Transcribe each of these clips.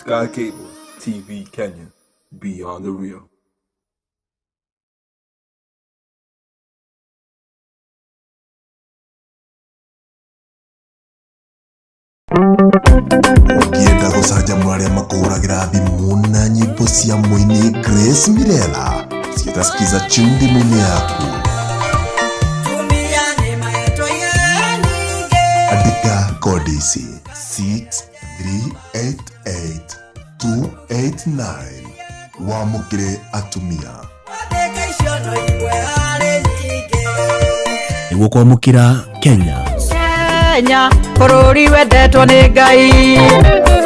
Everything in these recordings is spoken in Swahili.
Sky Cable TV Kenya, Beyond the Real. Ukienda gucanjamũra arĩa makũhũragĩra thimũ na nyĩmbo cia mũini Grace Mirela citasikiza chimbi yaku. Andika kodi ici 6388289 wamũkĩre atumia. Nĩguo kwamũkĩra Kenya. Kenya, bũrũri wendetwo nĩ Ngai.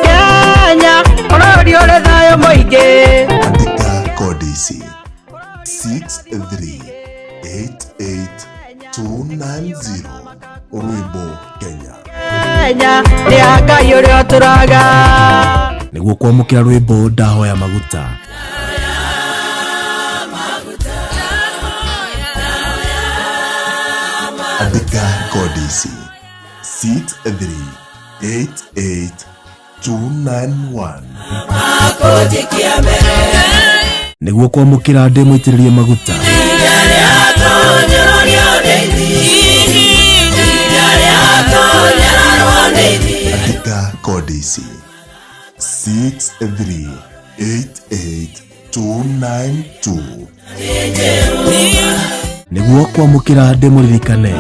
Kenya, bũrũri ũrĩ thayũ mũingĩ. Andika kodi ici 6388290 Rwĩmbo Kenya. Kenya, nĩ ya Ngai ũrĩa ũtũraga. Nĩguo kwamũkĩra rwĩmbo ndahoya maguta. Andika kodi ici 6388291 Nĩguo kwamũkĩra ndĩmũitĩrĩrie maguta. Andika kodi ici 6388292 Nĩguo kwamũkĩra ndĩmũririkane.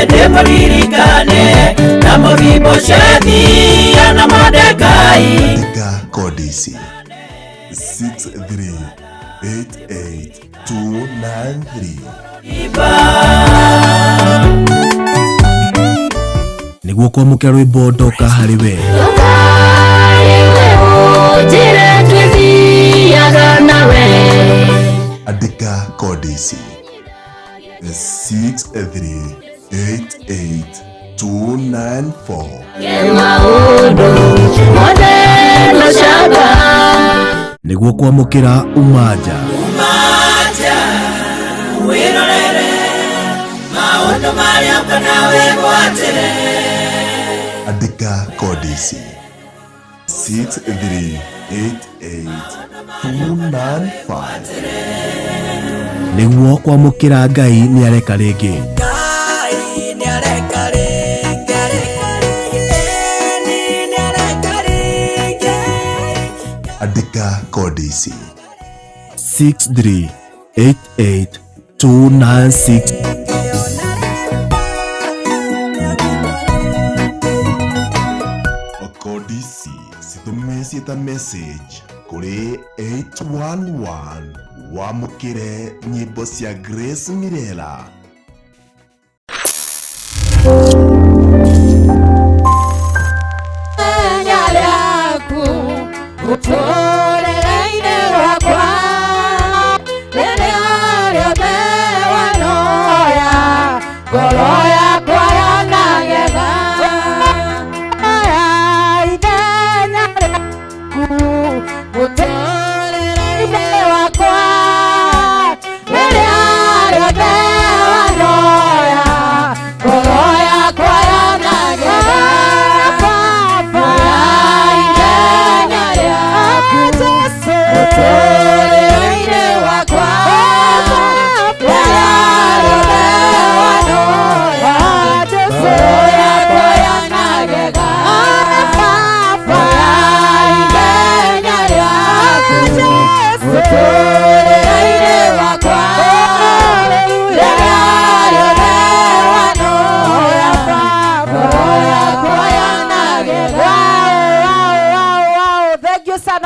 Ndĩmũririkane na mũthimbo cia na Mordekai. Andika kodi ici 6388293 Nĩguo kwamũkĩra rwĩmbo ndoka harĩ we. Andika kodi ici 6388294 Nĩguo kwamũkĩra umaja. Wirorere maũndũ marĩa ũkana wĩgwatĩre. Andika kodi ici 6388295 Nĩguo kwamũkĩra Ngai nĩareka rĩngĩ. Ngai nĩareka rĩngĩ. Andika kodi ici 6388296 kodi ici citũme ta message kuri 811 wamũkĩre nyĩmbo cia Grace Mirela.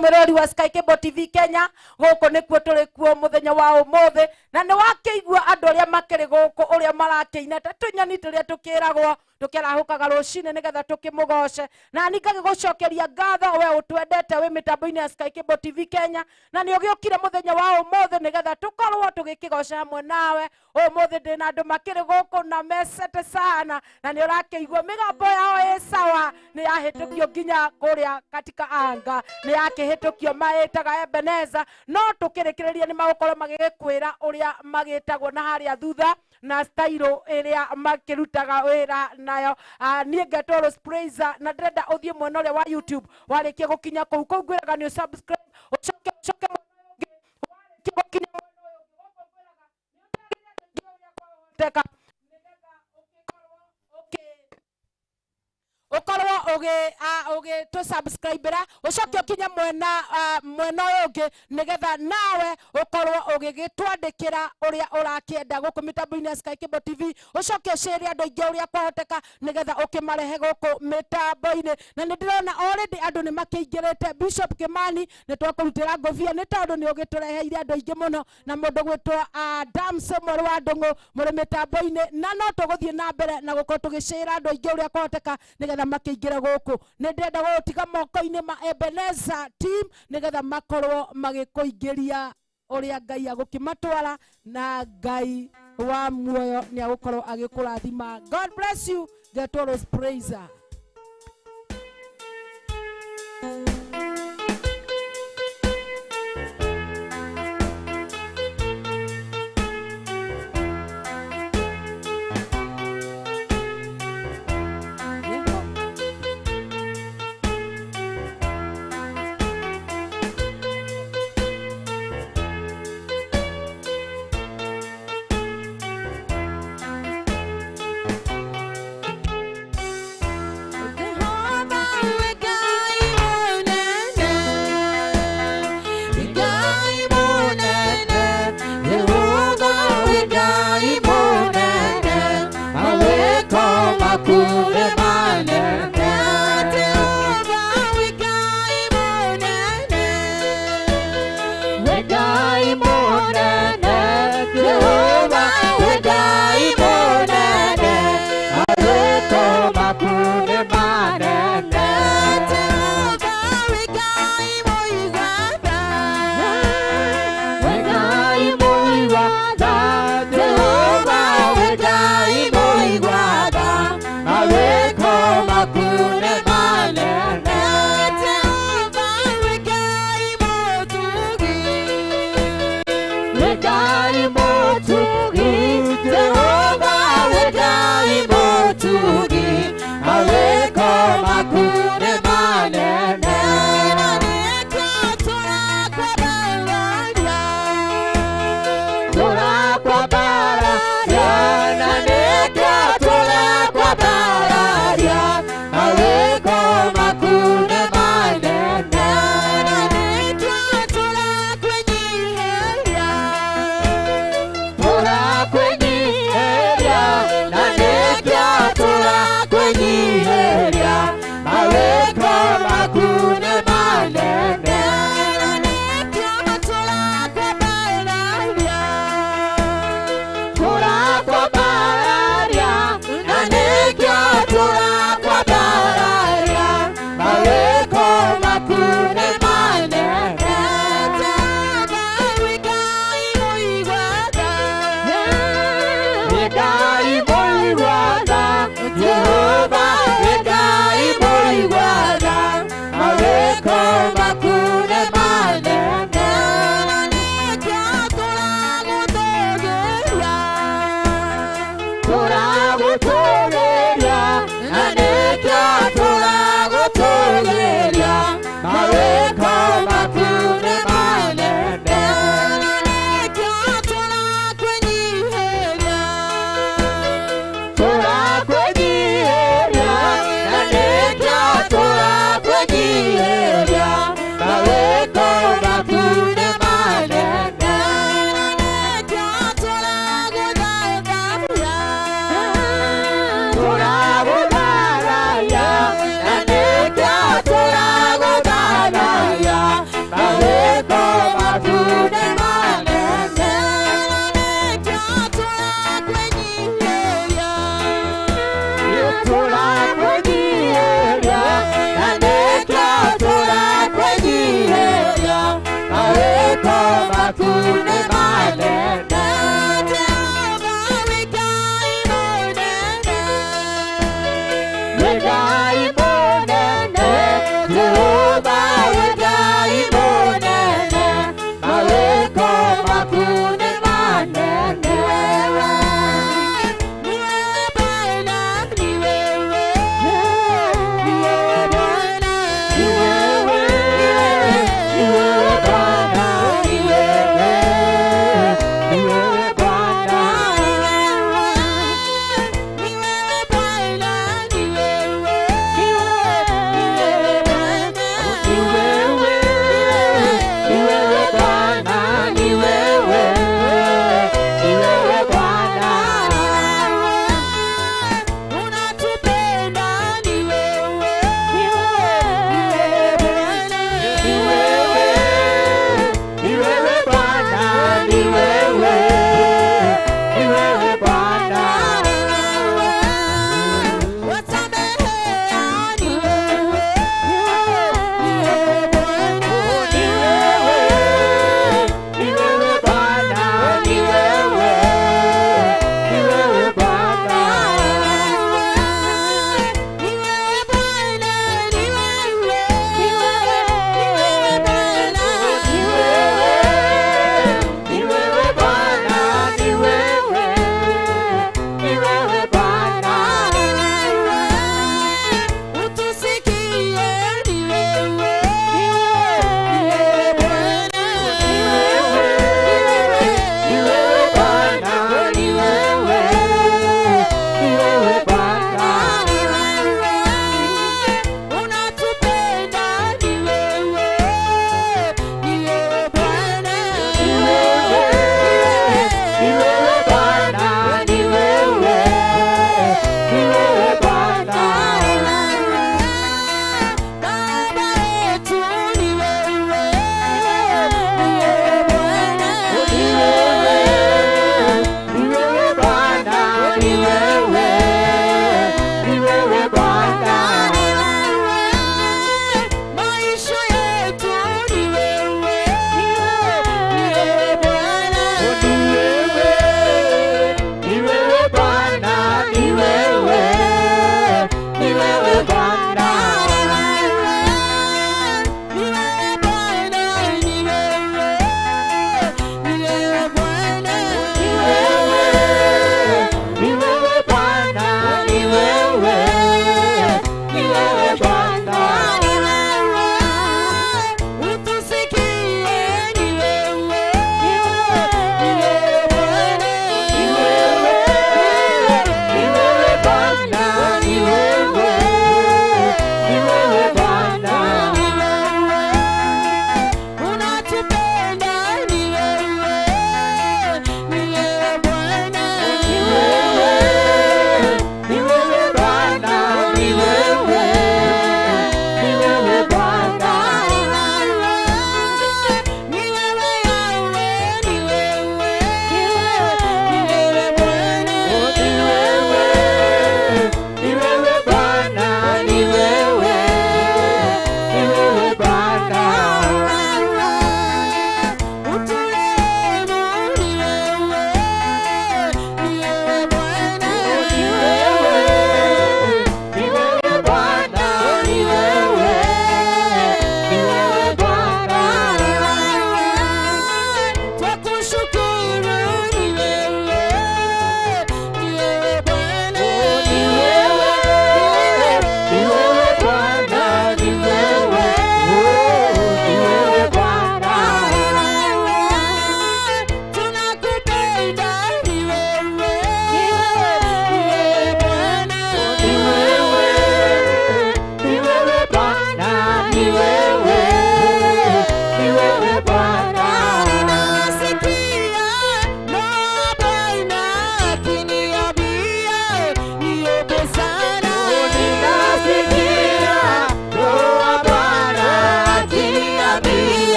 Mwirori wa Sky Cable TV Kenya gũkũ nĩkuo tũrĩ kuo mũthenya wa ũmũthĩ na nĩ wakĩigua andũ arĩa makĩrĩ gũkũ ũrĩa marakĩina ta tũnyoni tũrĩa tũkĩragwo tũkĩrahũkaga rũcinĩ nĩgetha tũkĩmũgoce na ningagĩgũcokeria ngatho we ũtwendete wĩ mĩtambo-inĩ ya Sky Cable TV Kenya na nĩ ũgĩũkire mũthenya wa ũmũthĩ nĩgetha tũkorwo tũgĩkĩgoca hamwe nawe. Ũmũthĩ ndĩna andũ makĩrĩ gũkũ na mesete sana na nĩ ũrakĩigua mĩgambo yao ĩ sawa, nĩ yahĩtũkio nginya kũrĩa katika anga, nĩ yakĩhĩtũkio maĩtaga Ebeneza, no tũkĩrĩkĩrĩria nĩ magũkorwo magĩgĩkwĩra ũrĩa magĩtagwo na harĩa thutha na style ĩrĩa makĩrutaga wĩra nayo. Niĩ ngetwo Rose Praiser na ndĩrenda ũthiĩ mwena ũrĩa wa YouTube warĩkia gũkinya kũu ngwĩraga nĩ subscribe ũcoke warĩkia gũkinya mwena ũyũ ngwĩraga nĩ ũteka ukorwo to subscribe ra ucoke ukinya mwena uyu ungi nigetha nawe ukorwo ugigitwandikira uria urakienda guku mitambo-ini ya Sky Cable TV ucoke ucere andu aingi uria kwahoteka nigetha ukimarehe guku mitambo-ini na nindirona already andu ni makiingirite. Bishop Kimani ni twakurutira ngobia ni tondu ni ugitureheire andu aingi muno na mundu gwitwa Dams mwari wa Ndungu muri mitambo-ini na no tuguthie na mbere na gukorwo tugicira andu aingi uria kwahoteka nigetha makiingira guku. Ni ndenda gutiga moko-ini ma Ebenezer team nigetha makorwo magikuingiria uria Ngai agukimatwara na Ngai wa muoyo ni agukorwo agikurathima. God bless you. Getwo Rose Praiser.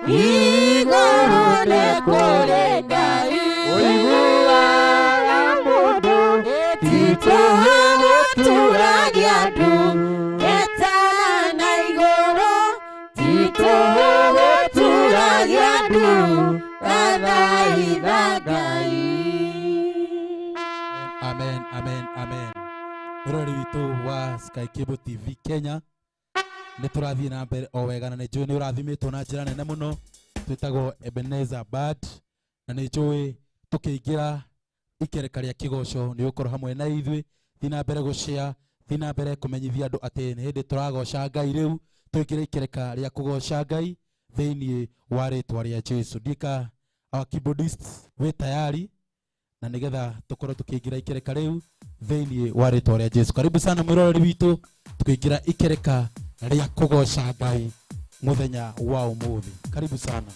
igũrũ nĩ kũrĩ Ngai ũiguaga mũndũ titũhũ gũturagia andũ etana na igũrũ titũhũ gũturagia andũ athaitha Ngai. Amen, amen, amen. Rori witu wa Sky Cable TV Kenya nĩ tũrathiĩ na mbere o wega na nĩ njũĩ nĩ ũrathimitwo na njĩra nene mũno. Twĩtagwo Ebenezer Bad na nĩ njũĩ tũkĩingĩra ikereka rĩa kĩgoco nĩ ũkorwo hamwe na ithuĩ. Thiĩ na mbere gũshare, thiĩ na mbere kũmenyithia andũ atĩ nĩ hĩndĩ tũragoca Ngai rĩu. Twĩkĩre ikereka rĩa kũgoca Ngai thĩinĩ wa rĩtwa rĩa Jesu. Ndika our keyboardist wĩ tayari na nigetha tukorwo tukiingira ikereka riu thĩinĩ wa rĩtwa rĩa Jesu. Karibu sana mwĩroreri witũ tukiingira ikereka rĩa kũgoca Ngai muthenya wa ũmũthĩ. Karibu sana.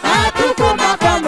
Atukuma kwa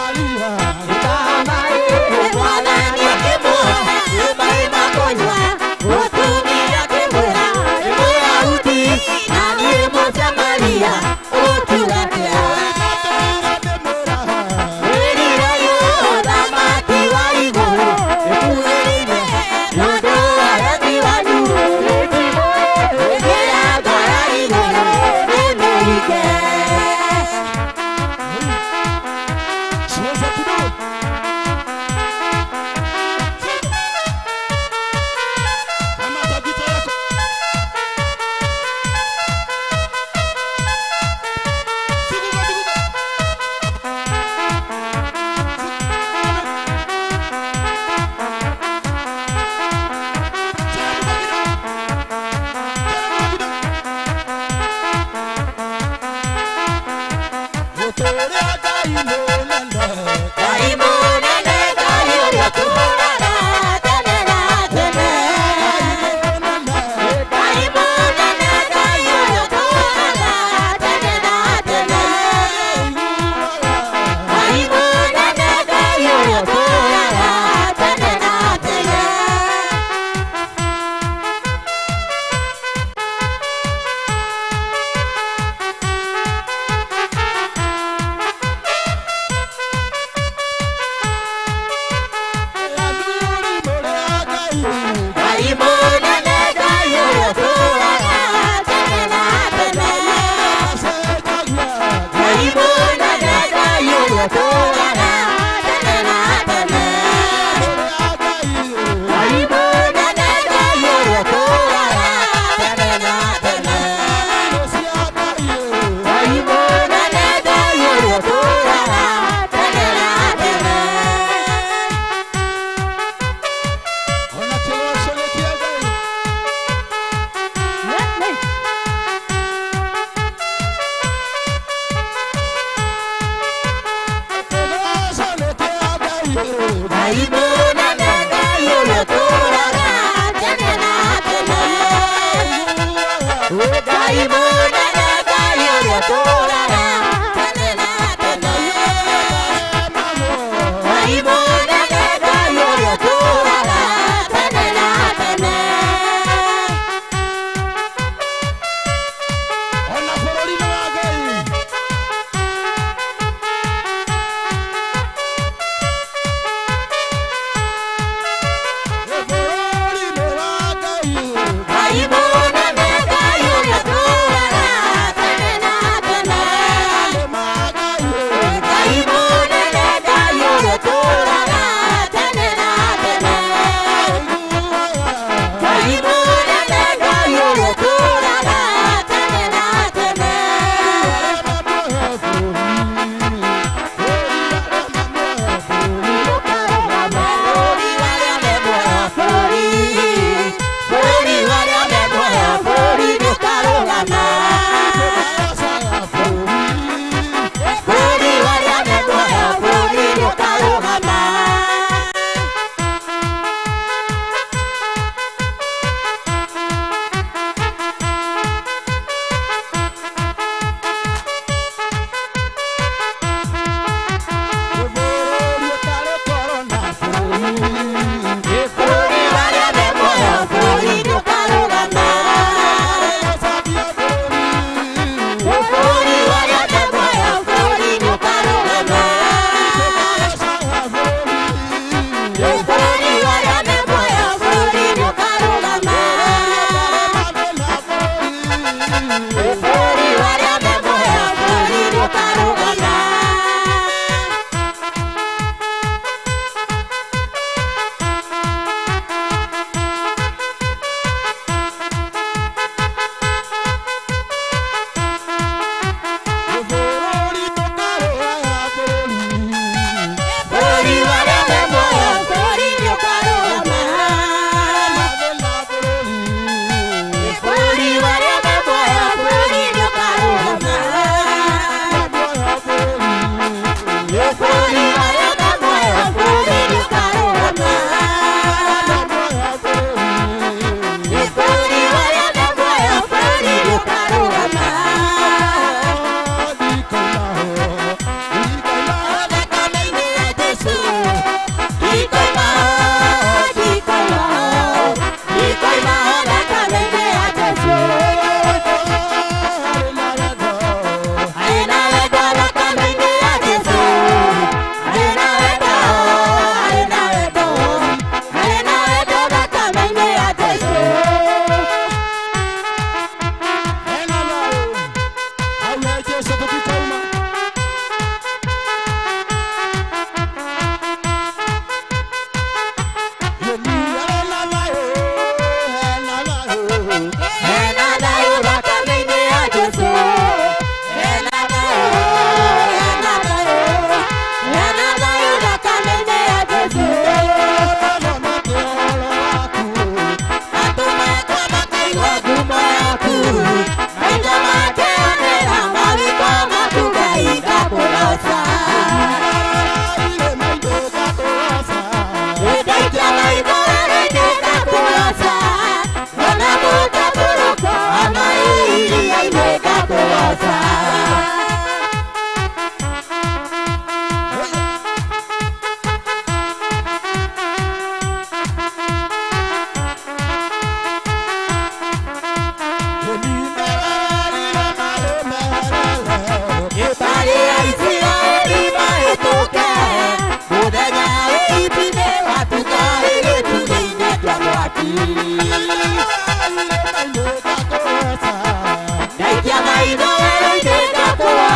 Maria. Naikia maitho wero iteka kuwa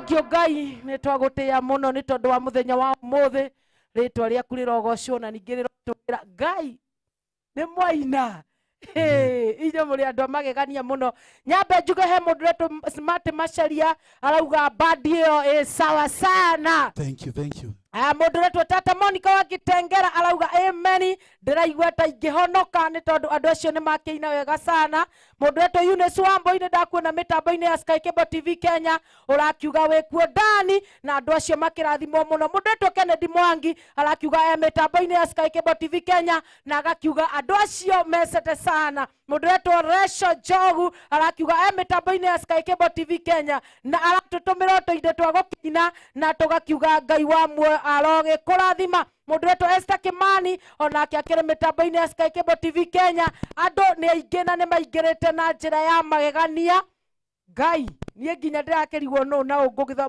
thank you Ngai nĩ twagũtĩĩa mũno nĩ tondũ wa mũthenya wa ũmũthĩ rĩtwa rĩaku rĩrogocwo na ningĩ rĩrotũmĩra Ngai nĩ mwaina inyo mũrĩ andũ a magegania mũno nyambe njuge he mũndũ ũretwo Smart Macharia arauga bandi ĩyo sawa sana. Thank you. Mũndũ ũretwo Tata Monica wa Kitengera arauga amen ndĩraigua ta ingĩhonoka nĩ tondũ andũ acio nĩ makĩina wega sana. Mũndũ ũretwo Eunice Wamboi nĩ ndakuona mĩtambo-inĩ ya Sky Cable TV Kenya ũrakiuga wĩkuo ndani na andũ acio makĩrathimwo mũno. Mũndũ ũretwo Kennedy Mwangi arakiuga mĩtambo-inĩ ya Sky Cable TV Kenya na agakiuga andũ acio mecete sana. Mũndũ ũretwo Resho Jogu arakiuga mĩtambo-inĩ ya Sky Cable TV Kenya na aratũtũmĩra tũinde twa gũkĩina na tũgakiuga Ngai wa muoyo aroge kũrathima. Mũndũ ũretwo Esther Kimani onake akĩrĩ mĩtambo-inĩ ya Sky Cable TV Kenya andũ nĩ aingĩ na nĩ maingĩrĩte na njĩra ya magegania. Ngai niĩ nginya ndĩrakĩrigwo nũ na ũngũgĩtho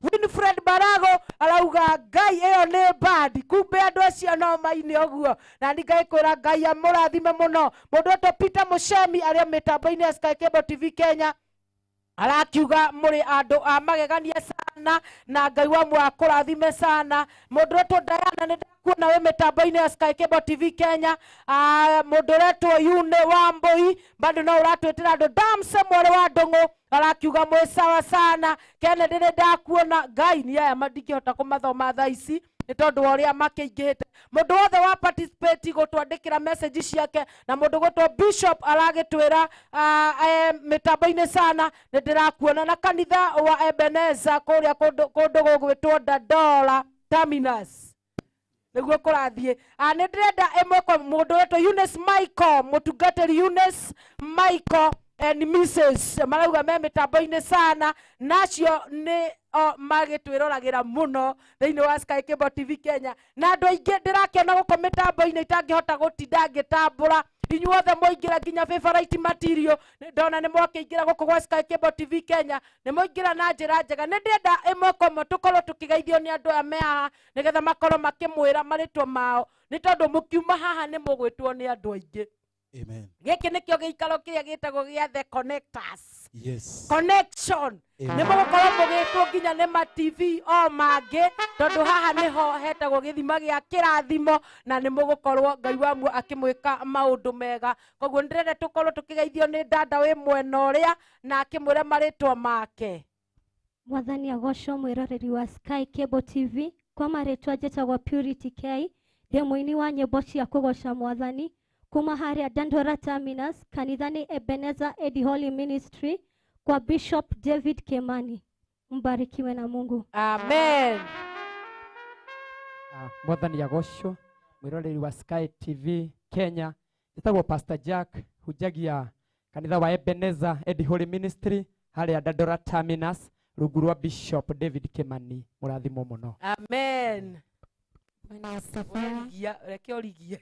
Winfred Barago arauga Ngai ĩyo nĩ bandi kumbe andũ acio no maine ũguo na nĩ Ngai kwĩra Ngai amũrathime mũno. Mũndũ ũretwo Peter Muchemi arĩa mĩtambo-inĩ ya Sky Cable TV Kenya arakiuga mũrĩ andũ a magegania sana na Ngai wa muoyo akũrathime sana. Mũndũ ũretwo Diana nĩ ndakuona wĩ mĩtambo-inĩ ya Sky Cable TV Kenya. Mũndũ ũretwo Yune Wamboi bado no ũratwĩtĩra andũ Damse mwarĩ wa Ndũng'ũ arakiuga mwĩ sawa sana. Kennedy nĩ ndakuona Ngai nĩ aya mandingĩhota kũmathoma thaa ici nĩ tondũ wa ũrĩa makĩingĩhĩte. Mũndũ wothe wa participate gũtwandĩkĩra message ciake na mũndũ gwĩtwo Bishop aragĩtwĩra mĩtambo-inĩ sana nĩ ndĩrakuona na kanitha wa Ebenezer kũrĩa kũndũ gũgwĩtwo Dandora Terminus nĩguo kũrathiĩ. Nĩ ndĩrenda ĩmwe kwa mũndũ wetwo Eunice Michael mũtungatĩri Eunice Michael and Mrs. marauga me mĩtambo-inĩ sana nacio nĩ magĩtwĩroragĩra mũno thĩinĩ wa Sky Cable TV Kenya na andũ aingĩ ndĩrakĩona gũkũ mĩtambo-inĩ itangĩhota gũtinda ngĩtambũra. Inyuothe mwaingĩra nginya favorite material ndona nĩ mwakĩingĩra gũkũ gwa Sky Cable TV Kenya nĩ mwaingĩra na njĩra njega. Nĩ ndĩrenda ĩmwe kwa ĩmwe tũkorwo tũkĩgeithio nĩ andũ aya me haha nĩgetha makorwo makĩmwĩra marĩtwa mao nĩ tondũ mũkiuma haha nĩ mũgwĩtwo nĩ andũ aingĩ. Amen. Gĩkĩ nĩkĩo gĩikaro kĩrĩa gĩtagwo gĩa The Connectors. Yes. Connection. Nĩ mũgũkorwo mũgĩtwo nginya nĩ ma TV o mangĩ tondũ haha nĩho hetagwo gĩthima gĩa kĩrathimo na nĩ mũgũkorwo Ngai wa muoyo akĩmwĩka maũndũ mega. Koguo ndĩrenda tũkorwo tũkĩgeithio nĩ dada wĩ mwena ũrĩa na akĩmwĩra marĩtwa make. Mwathani agocwo mwĩroreri wa Sky Cable TV kwa marĩtwa njĩtagwo Purity K ndĩ mũini wa nyĩmbo cia kũgoca Mwathani kuma harĩa Dandora Terminus kanitha-inĩ Ebenezer Eddie Holy Ministry kwa Bishop David Kimani. Mbarikiwe na Mungu. Amen. Mwathani agocwo mwĩroreri wa Sky TV Kenya njĩtagwo Pastor Jack hujagia kanitha wa Ebenezer Eddie Holy Ministry harĩa Dandora Terminus rungu rwa Bishop David Kimani. Mũrathimwo mũno. Amen. Mwana Safia Reke origie.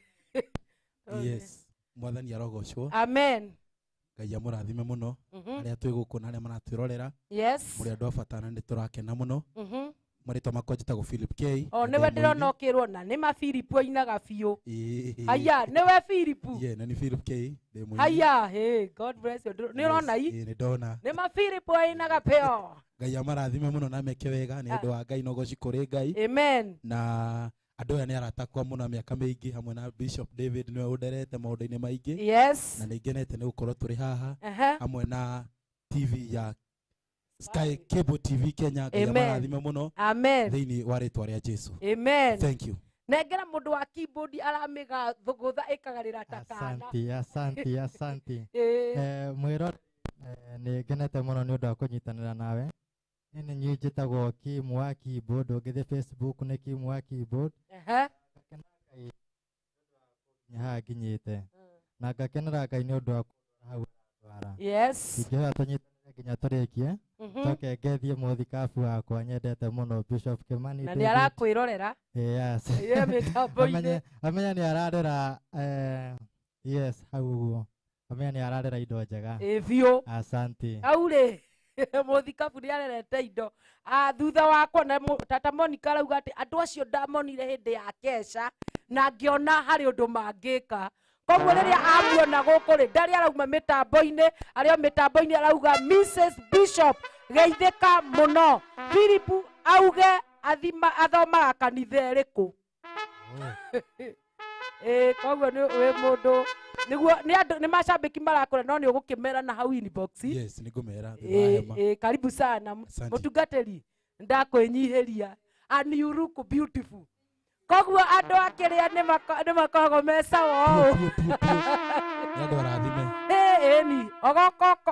Yes. Mwathani arogocwo. Amen. Ngai amũrathime mũno arĩa twĩ gũkũ na arĩa maratwĩrorera. Yes. Mũrĩ andũ a bata na nĩ tũrakena mũno. Marĩtwa makwa njĩtagwo Philip K. Nĩwe ndĩrona ũkĩrwo na nĩ ma Philip oinaga biũ. Haya nĩwe Philip. Yeah, na nĩ Philip K. Haya, hey, God bless you. Nĩ ũrona ii? Nĩ ndona. Nĩ ma Philip oinaga peo. Ngai amarathime mũno na meke wega nĩ ũndũ wa Ngai no goci kũrĩ Ngai. Amen. Na andũ aya nĩ aratakwa mũno mĩaka mĩingĩ hamwe na Bishop David nĩwe ũnderete maũndũ-inĩ maingĩ. Yes. Na nĩ ngenete nĩ gũkorwo tũrĩ haha hamwe na TV ya Sky Cable TV Kenya. Ngai amarathime mũno. Amen. Thĩinĩ wa rĩtwa rĩa Jesu. Amen. Thank you. Nengera mũndũ wa keyboard aramĩga thũgũtha ĩkagarĩra takana. Asante. Mwĩro nĩ ngenete mũno nĩ ũndũ wa kũnyitanĩra nawe. Nĩ niĩ njĩtagwo Kim wa Keyboard ũngĩthiĩ Facebook nĩ Kim wa Keyboard. Haha nginyĩte na ngakenera Ngai nĩ ũndũ wa hau twara. Yes. Ingĩhoya tũnyitanĩre nginya tũrĩkie. Coke ngethie mũthikabu wakwa nyendete mũno Bishop Kimani. Na nĩ arakwĩrorera. Yes. Mĩtambo-inĩ. Amenya nĩ ararera yes hau ũguo. Amenya nĩ ararera indo njega. Biũ. Asante. Aurĩ. Mũthikabu nĩ arerete indo. Thutha wakwa na Tata Monica arauga atĩ andũ acio ndamonire hĩndĩ ya kesha na ngĩona harĩ ũndũ mangĩka. Koguo rĩrĩa amuona gũkũ rĩ ndarĩ arauma mĩtambo-inĩ arĩa mĩtambo-inĩ arauga Mrs. Bishop geithĩka mũno. Philip auge athomaga kanitha ĩrĩkũ? Koguo wĩ mũndũ niguo nĩ macambĩki marakũra no nĩ ũgũkĩmera na hau inbox. Yes, nĩngũmera. Karibu sana mũtungatĩri, ndakwĩnyihĩria and you look beautiful. Koguo andũ akĩrĩa nĩ makoragwo me sawa ũũ. Nĩ andũ arathime. Ni ogokoko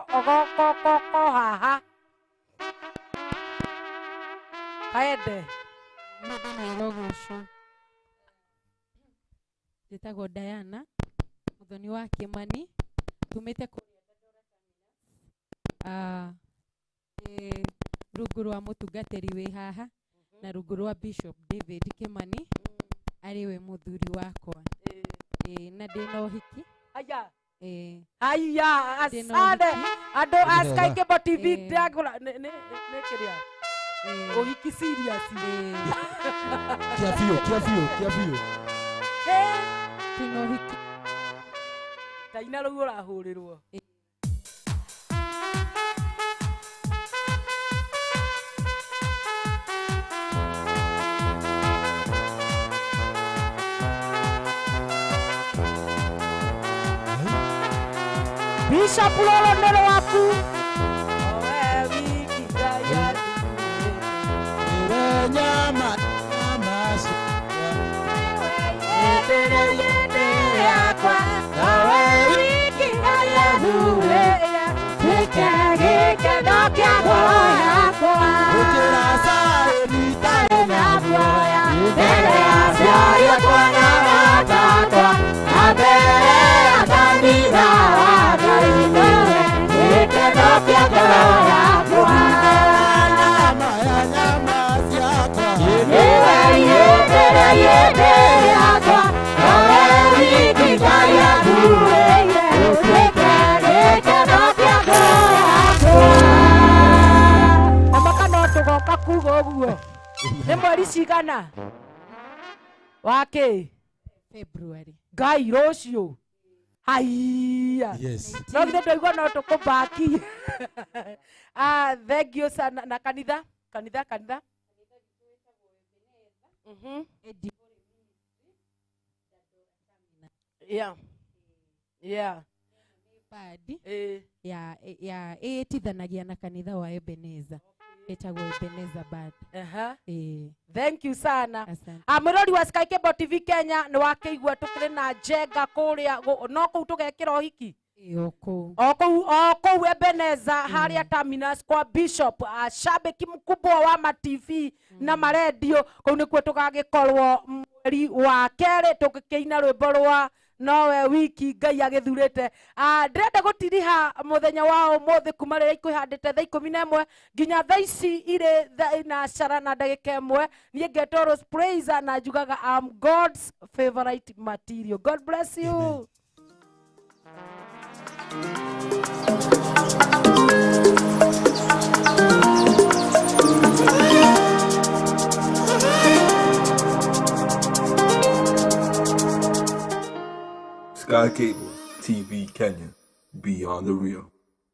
haha kaende njĩtagwo Diana Muthoni wa Kimani, tumĩte rungu rwa mũtungatĩri wĩ haha na rungu rwa Bishop David Kimani arĩwe mũthuri wakwa na ndĩna ũhiki. Aya asante andũ a Sky Cable TV ndagũra nĩ kĩrĩa ũhiki serious. Kia biũ twĩna ũhiki taina rĩu ũrahũrĩrwo. Bishop Lolo nero waku owe wiki gaya Ewe nyama yete yakwa owe wiki gaya duwe keke dokia yakwa ukirasa ebitare yakwa mbele ya kwa na watakwa abele atanira nĩ mweri cigana wake February Ngai rũciũ haiya. Yes. No githĩ ndũigua no tũkũmbaki. Thank you sana. Na kanitha badi ya ĩtithanagia na kanitha wa Ebenezer etagwo Ebenezer Bad. Thank you sana. Mwĩrori wa Sky Cable TV Kenya nĩ wakĩigua tũkĩrĩ na Njenga kũrĩa no kũu tũgekĩra ũhiki kũu Ebenezer harĩa terminus kwa Bishop shabiki mkubwa wa ma TV na maredio kũu nĩkuo tũgagĩkorwo mweri wa kerĩ tũgĩkĩina rwĩmbo rwa nowe wiki Ngai agĩthurĩte. Ndĩrenda gũtiriha mũthenya wa ũmũthĩ kuma rĩrĩa ikũhandĩte thaa 11 nginya thaa ici irĩ thinacara na ndagĩka ĩmwe. Niĩ ngetwo Rose Praise na njugaga I'm God's favorite material. God bless you. Amen. Sky Cable TV Kenya, be on the real.